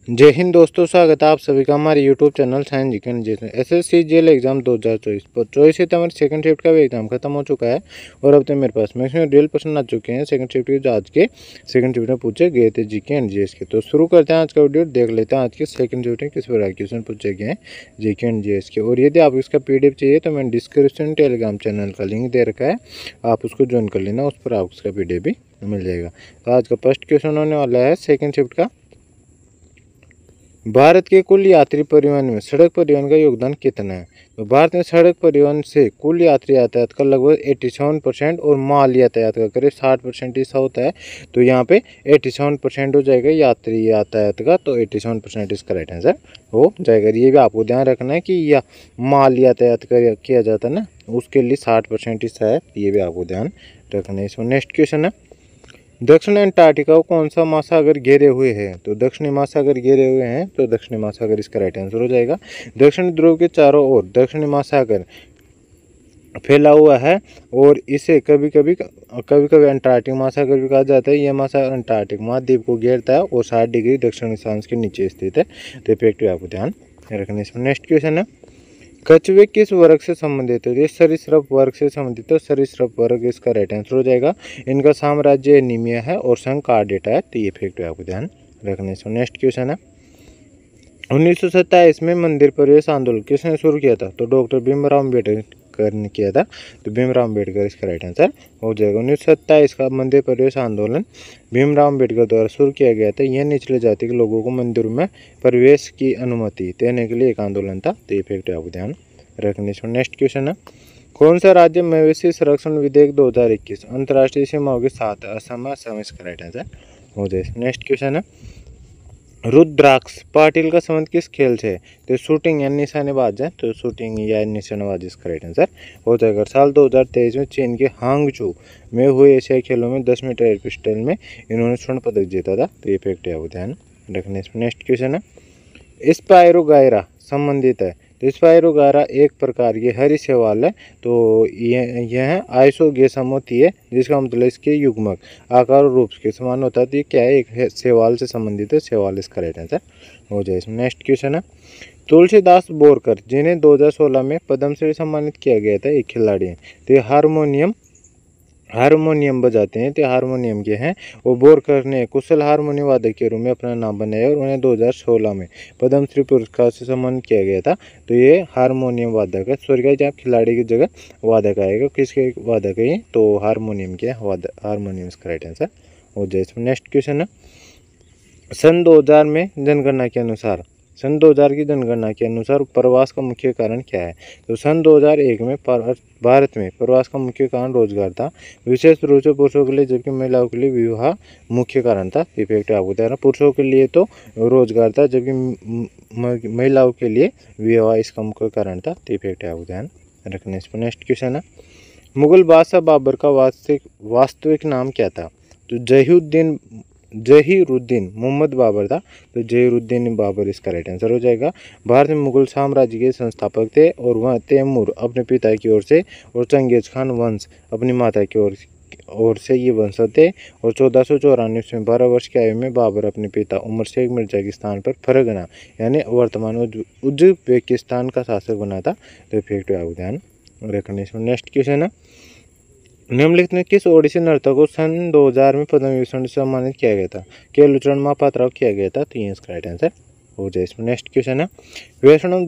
जय हिंद दोस्तों, स्वागत है आप सभी का हमारे यूट्यूब चैनल साइंस जीके में। एसएससी जेल एग्जाम 2024 पर 24 सितंबर सेकंड शिफ्ट का भी एग्जाम खत्म हो चुका है और अब तक मेरे पास मैक्सिमम रियल क्वेश्चन आ चुके हैं सेकंड शिफ्ट के, जो आज के सेकंड शिफ्ट में पूछे गए थे जीके एंड जीएस के। तो शुरू करते हैं आज का वीडियो, देख लेते हैं आज के सेकंड शिफ्ट में किस प्रकार के क्वेश्चन पूछे गए हैं जीके एंड जीएस के। और यदि आपको इसका पीडीएफ चाहिए तो मैंने डिस्क्रिप्शन टेलीग्राम चैनल का लिंक दे रखा है, आप उसको ज्वाइन कर लेना, उस पर आपको इसका पीडीएफ भी मिल जाएगा। तो आज का फर्स्ट क्वेश्चन होने वाला है सेकंड शिफ्ट का, भारत के कुल यात्री परिवहन में सड़क परिवहन का योगदान कितना है। तो भारत में सड़क परिवहन से कुल यात्री यातायात का लगभग 87% और माल यातायात का करीब 60% हिस्सा होता है। तो यहाँ पे 87% हो जाएगा यात्री यातायात का, तो 87% इसका राइट आंसर हो जाएगा। ये भी आपको ध्यान रखना है कि या माल यातायात का किया जाता है ना, उसके लिए 60% हिस्सा है, ये भी आपको ध्यान रखना है। इसमें नेक्स्ट क्वेश्चन है, दक्षिण अंटार्कटिका को कौन सा महासागर घेरे हुए है। तो दक्षिणी महासागर घेरे हुए हैं, तो दक्षिणी महासागर इसका राइट आंसर हो जाएगा। दक्षिण ध्रुव के चारों ओर दक्षिणी महासागर फैला हुआ है और इसे कभी कभी अंटार्कटिक महासागर भी कहा जाता है। यह महासागर अंटार्कटिक महाद्वीप को घेरता है और 60 डिग्री दक्षिण अक्षांश के नीचे स्थित है। तो इफेक्ट आपको ध्यान रखना। इसमें नेक्स्ट क्वेश्चन है, कछुए किस वर्ग से संबंधित है। ये सरीसृप वर्ग से संबंधित है, सरीसृप वर्ग इसका राइट आंसर हो जाएगा। इनका साम्राज्य एनीमिया है और संघ कार्डेटा है, तो ये फैक्ट आपको ध्यान रखने से। नेक्स्ट क्वेश्चन है, 1927 में मंदिर प्रवेश आंदोलन किसने शुरू किया था। तो डॉक्टर भीमराव अम्बेडकर ने किया था, तो भीमराव अम्बेडकर इसका राइट आंसर हो जाएगा। 1927 का मंदिर प्रवेश आंदोलन भीमराव अम्बेडकर द्वारा शुरू किया गया था। यह निचले जाति के लोगों को मंदिरों में प्रवेश की अनुमति देने के लिए एक आंदोलन था, तो ये फैक्ट आपको ध्यान रखने से। नेक्स्ट क्वेश्चन है, कौन सा राज्य मवेशी संरक्षण विधेयक 2021 अंतर्राष्ट्रीय सीमाओं के साथ असम इसका राइट आंसर हो जाएगा। नेक्स्ट क्वेश्चन है, रुद्राक्ष पाटिल का संबंध किस खेल से है। तो शूटिंग या निशानेबाज है, तो शूटिंग या निशानेबाज इसका राइट आंसर हो जाएगा। साल 2023 में चीन के हांगझू में हुए एशियाई खेलों में 10 मीटर एयर पिस्टल में इन्होंने स्वर्ण पदक जीता था, तो ये फैक्ट है, ध्यान रखने। नेक्स्ट क्वेश्चन है, स्पायरोगायरा संबंधित है। तो स्पायरोगायरा एक प्रकार की हरी शैवाल है, तो यह आइसोगेसम होती है, जिसका मतलब इसके युग्मक आकार और रूप के समान होता है। तो ये क्या है, एक शैवाल से संबंधित है, शैवाल इसका राइट आंसर हो जाए। इसमें नेक्स्ट क्वेश्चन है, तुलसीदास बोरकर जिन्हें 2016 में पद्म से सम्मानित किया गया था, एक खिलाड़ी हैं। तो ये हारमोनियम बजाते हैं, तो हारमोनियम के हैं। वो बोरकर ने कुशल हारमोनियम वादक के रूप में अपना नाम बनाया और उन्हें 2016 में पद्मश्री पुरस्कार से सम्मानित किया गया था। तो ये हारमोनियम वादक है, सॉरी गाइस, आप खिलाड़ी की जगह वादक आएगा, किसके वादक है ये, तो हारमोनियम के हारमोनियम इसका राइट आंसर हो जाए। इसमें नेक्स्ट क्वेश्चन है, सन 2000 में जनगणना के अनुसार सन 2000 की जनगणना के अनुसार प्रवास का मुख्य कारण क्या है। तो सन 2001 में भारत में प्रवास का मुख्य कारण रोजगार था, विशेष रूप से पुरुषों के लिए, जबकि महिलाओं के लिए विवाह मुख्य कारण था। इफेक्ट आपको बता रहा, पुरुषों के लिए तो रोजगार था, जबकि महिलाओं के लिए विवाह इसका मुख्य कारण था। तो इफेक्ट आपको ध्यान रखने। इस पर नेक्स्ट क्वेश्चन है, मुगल बादशाह बाबर का वास्तविक नाम क्या था। तो जहीरुद्दीन मोहम्मद बाबर था, तो जहीरुद्दीन बाबर इसका राइट आंसर हो जाएगा। भारत में मुगल साम्राज्य के संस्थापक थे और वह तैमूर अपने पिता की ओर से और चंगेज खान वंश अपनी माता की ओर से ये वंश थे। और 1494 में 12 वर्ष की आयु में बाबर अपने पिता उमर शेख मिर्जा के स्थान पर फरगना यानी वर्तमान उज्बेकिस्तान का शासक बना था। तो इफेक्ट आप ध्यान रखने। नेक्स्ट क्वेश्चन है, निम्नलिखित में किस ओडिसी नर्तक को सन 2000 में पद्म विभूषण से सम्मानित किया गया था। केलुचरण महापात्रा को किया गया था, तो ये इसका राइट आंसर हो जाए। इसमें नेक्स्ट क्वेश्चन है, वैष्णव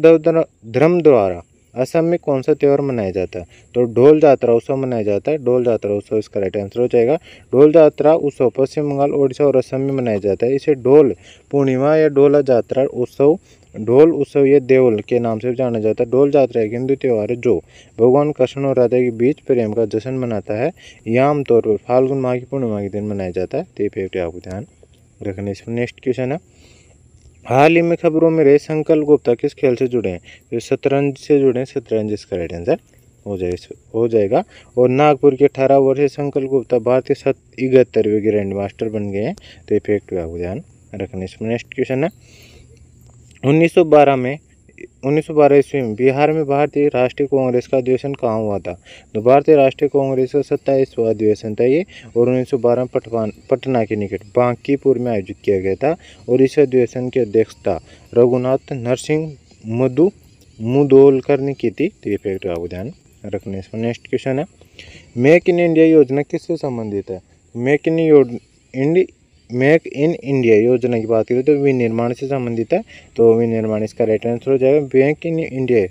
धर्म द्वारा असम में कौन सा त्यौहार मनाया जाता है। तो ढोल जात्रा उत्सव मनाया जाता है, ढोल जात्रा उत्सव इसका राइट आंसर हो जाएगा। ढोल जात्रा उत्सव पश्चिम बंगाल, ओडिशा और असम में मनाया जाता है। इसे ढोल पूर्णिमा या ढोला जात्रा उत्सव, ढोल उत्सव या देवल के नाम से जाना जाता है। ढोल जात्रा एक हिंदू त्यौहार है जो भगवान कृष्ण और राधा के बीच प्रेम का जश्न मनाता है। यह आमतौर पर फाल्गुन माह की पूर्णिमा के दिन मनाया जाता है। तो ये आपको ध्यान रखने। इसमें नेक्स्ट क्वेश्चन है, हाल ही में खबरों में रहे संकल्प गुप्ता किस खेल से जुड़े हैं। तो शतरंज से जुड़े हैं, शतरंज इसका राइट आंसर हो जाएगा। और नागपुर के 18 वर्षीय संकल्प गुप्ता भारतीय 71वें ग्रैंड मास्टर बन गए हैं। तो इफेक्ट आपको ध्यान रखने। इसमें नेक्स्ट क्वेश्चन है, 1912 में 1912 ईस्वी में बिहार में भारतीय राष्ट्रीय कांग्रेस का अधिवेशन कहाँ हुआ था? तो भारतीय राष्ट्रीय कांग्रेस का 27वां अधिवेशन था ये, और 1912 पटना के निकट बांकीपुर में आयोजित किया गया था। और इस अधिवेशन की अध्यक्षता रघुनाथ नरसिंह मुदोलकर ने की थी। तो ये फैक्ट आपको ध्यान रखने से। नेक्स्ट क्वेश्चन है, मेक इन इंडिया योजना किससे संबंधित है? मेक इन इंडिया योजना की बात करें तो विनिर्माण से संबंधित है। तो विनिर्माण इसका राइट आंसर हो जाएगा। मेक इन इंडिया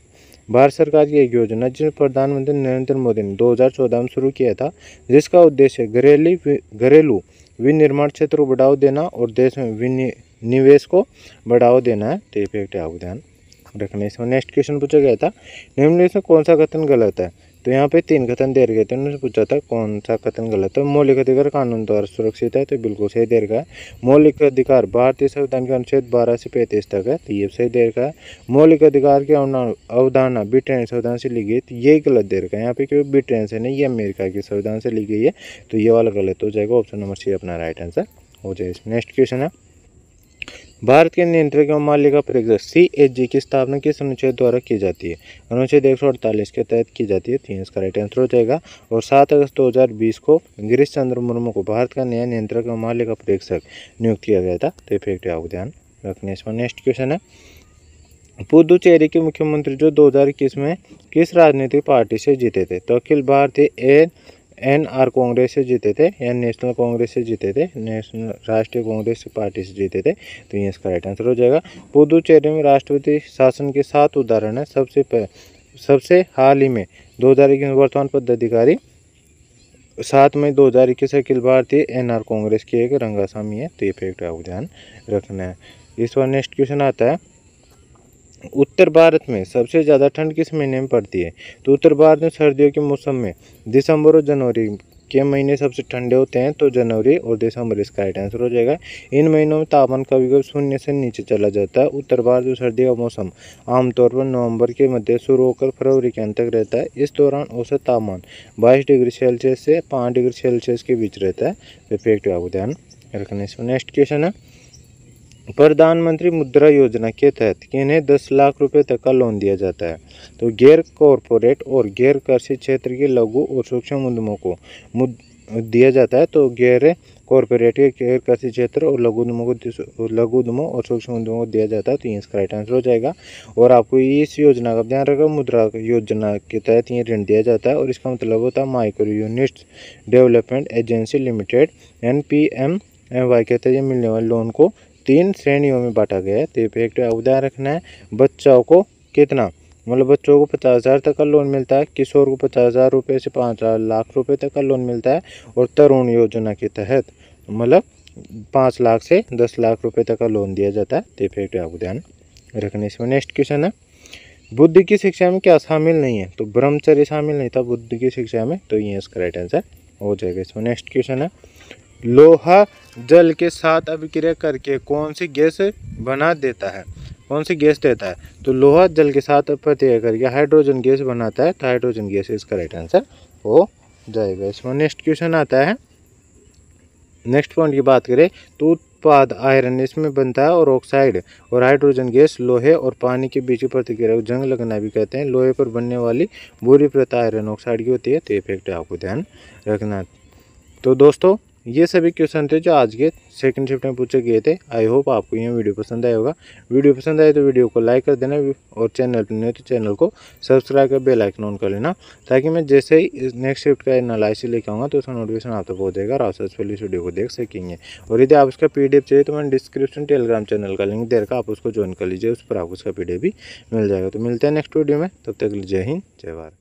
भारत सरकार की एक योजना जिसे प्रधानमंत्री नरेंद्र मोदी ने 2014 में शुरू किया था, जिसका उद्देश्य घरेलू विनिर्माण क्षेत्र को बढ़ावा देना और देश में निवेश को बढ़ावा देना है। तो ये फैक्ट आपको ध्यान रखने से। नेक्स्ट क्वेश्चन पूछा गया था, निम्नलिखित में कौन सा कथन गलत है? तो यहाँ पे 3 कथन दे रखे थे, उन्होंने पूछा था कौन सा कथन गलत है। मौलिक अधिकार कानून द्वारा सुरक्षित है, तो बिल्कुल सही दे रखा है। मौलिक अधिकार भारतीय संविधान के अनुच्छेद 12 से 35 तक है, तो ये सही दे रखा है। मौलिक अधिकार की अवधारणा ब्रिटेन संविधान से ली गई, तो ये गलत दे रखा है यहाँ पे, क्योंकि ब्रिटेन से नहीं, ये अमेरिका के संविधान से ली गई है। तो ये वाला गलत हो जाएगा, ऑप्शन नंबर सी अपना राइट आंसर हो जाएगा। नेक्स्ट क्वेश्चन है, भारत के नियंत्रक एवं मालिका परीक्षक CAG की स्थापना किस अनुच्छेद द्वारा की जाती है? अनुच्छेद 148 के तहत की जाती है। तो इसका राइट आंसर हो जाएगा। और 7 अगस्त 2020 को गिरीश चंद्र मुर्मू को भारत का नया नियंत्रक एवं मालिका परीक्षक नियुक्त किया गया था। तो फैक्ट आपको ध्यान रखने से। नेक्स्ट क्वेश्चन है, पुदुचेरी के मुख्यमंत्री जो 2021 में किस राजनीतिक पार्टी से जीते थे? तो अखिल भारतीय NR कांग्रेस से जीते थे, या नेशनल कांग्रेस से जीते थे, नेशनल राष्ट्रीय कांग्रेस पार्टी से जीते थे। तो ये इसका राइट आंसर हो जाएगा। पुदुचेरी में राष्ट्रपति शासन के 7 उदाहरण है। सबसे हाल ही में 2021 वर्तमान पदाधिकारी 7 मई 2021 अखिल भारतीय NR कांग्रेस की एक रंगासामी है। तो ये फैक्ट आपको ध्यान रखना है। इस बार नेक्स्ट क्वेश्चन आता है, उत्तर भारत में सबसे ज़्यादा ठंड किस महीने में पड़ती है? तो उत्तर भारत में सर्दियों के मौसम में दिसंबर और जनवरी के महीने सबसे ठंडे होते हैं। तो जनवरी और दिसंबर इसका राइट आंसर हो जाएगा। इन महीनों में तापमान कभी कभी 0 से नीचे चला जाता है। उत्तर भारत में सर्दी का मौसम आमतौर पर नवंबर के मध्य शुरू होकर फरवरी के अंत तक रहता है। इस दौरान औसत तापमान 22 डिग्री सेल्सियस से 5 डिग्री सेल्सियस के बीच रहता है। तो फैक्ट आपको ध्यान रखने से। नेक्स्ट क्वेश्चन है, प्रधानमंत्री मुद्रा योजना के तहत किन्हें 10 लाख रुपए तक का लोन दिया जाता है? तो गैर कॉरपोरेट और गैर कृषि क्षेत्र के लघु और सूक्ष्म उद्यमों को दिया जाता है। तो गैर कॉरपोरेट के गैर कृषि क्षेत्र और लघु उद्यमों और सूक्ष्म उद्यमों को दिया जाता है। तो इसका राइट आंसर हो जाएगा। और आपको इस योजना का ध्यान रखा, मुद्रा योजना के तहत ये ऋण दिया जाता है, और इसका मतलब होता है micro units development agency limited NPMMY के तहत मिलने वाले लोन को 3 श्रेणियों में बांटा गया है। तो फैक्ट उदाहरण रखना है, बच्चों को कितना, मतलब बच्चों को 50,000 तक का लोन मिलता है, किशोर को 50,000 रुपये से 5 लाख रुपए तक का लोन मिलता है, और तरुण योजना के तहत मतलब 5 लाख से 10 लाख रुपए तक का लोन दिया जाता है। तो फैक्ट आपको ध्यान रखने से। नेक्स्ट क्वेश्चन है, बुद्धि की शिक्षा में क्या शामिल नहीं है? तो ब्रह्मचर्य शामिल नहीं था बुद्धि की शिक्षा में। तो ये इसका राइट आंसर हो जाएगा इसमें। नेक्स्ट क्वेश्चन है, लोहा जल के साथ अभिक्रिया करके कौन सी गैस बना देता है? कौन सी गैस देता है? तो लोहा जल के साथ अभिक्रिया करके हाइड्रोजन गैस बनाता है। तो हाइड्रोजन गैस इसका राइट आंसर हो जाएगा इसमें। नेक्स्ट क्वेश्चन आता है, नेक्स्ट पॉइंट की बात करें तो उत्पाद आयरन इसमें बनता है, और ऑक्साइड और हाइड्रोजन गैस लोहे और पानी के बीच की प्रतिक्रिया को जंग लगना भी कहते हैं। लोहे पर बनने वाली बुरी प्रत आयरन ऑक्साइड की होती है। तो ये फैक्ट आपको ध्यान रखना। तो दोस्तों ये सभी क्वेश्चन थे जो आज के सेकंड शिफ्ट में पूछे गए थे। आई होप आपको ये वीडियो पसंद आया होगा। वीडियो पसंद आए तो वीडियो को लाइक कर देना, और चैनल पर नहीं तो चैनल को सब्सक्राइब कर बेल आइकन ऑन कर लेना, ताकि मैं जैसे ही नेक्स्ट शिफ्ट का एनालिसिस लेके आऊँगा तो उसका नोटिफिकेशन आप तक पहुँच जाएगा और आप सबसे पहले इस वीडियो को देख सकेंगे। और यदि आप उसका PDF चाहिए तो मैंने डिस्क्रिप्शन टेलीग्राम चैनल का लिंक दे रखा, आप उसको ज्वाइन कर लीजिए, उस पर आपको उसका PDF भी मिल जाएगा। तो मिलते हैं नेक्स्ट वीडियो में, तब तक जय हिंद जय भारत।